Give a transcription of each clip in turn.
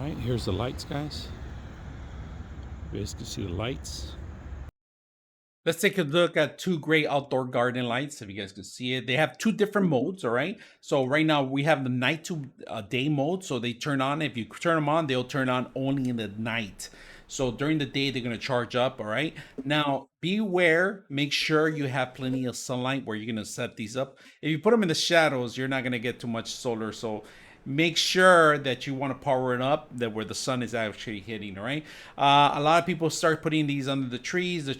right, here's the lights, guys. You guys can see the lights. Let's take a look at two great outdoor garden lights. If you guys can see it, they have two different modes. All right. So right now we have the night to day mode. So they turn on. If you turn them on, they'll turn on only in the night. So during the day, they're going to charge up. All right. Now beware. Make sure you have plenty of sunlight where you're going to set these up. If you put them in the shadows, you're not going to get too much solar. So make sure that you want to power it up that where the sun is actually hitting. All right. A lot of people start putting these under the trees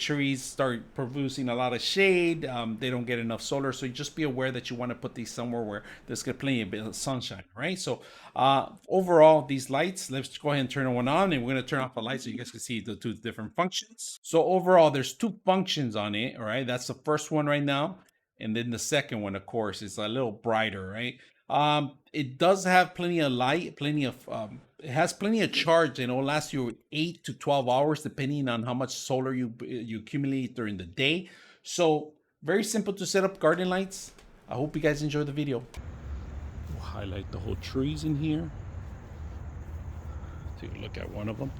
start producing a lot of shade. They don't get enough solar, so you just be aware that you want to put these somewhere where there's plenty of bit of sunshine. Right. So overall, these lights, let's go ahead and turn one on, and we're going to turn off the lights so you guys can see the two different functions. So overall, there's two functions on it. All right. That's the first one right now. And then the second one, of course, is a little brighter, right? It does have plenty of light, it has plenty of charge, and it'll last you 8 to 12 hours depending on how much solar you accumulate during the day. So very simple to set up garden lights. I hope you guys enjoy the video. We'll highlight the whole trees in here. Take a look at one of them.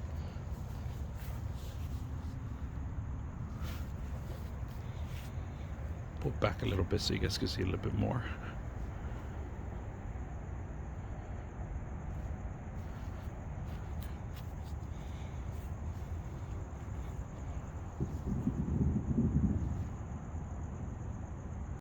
Pull back a little bit so you guys can see a little bit more.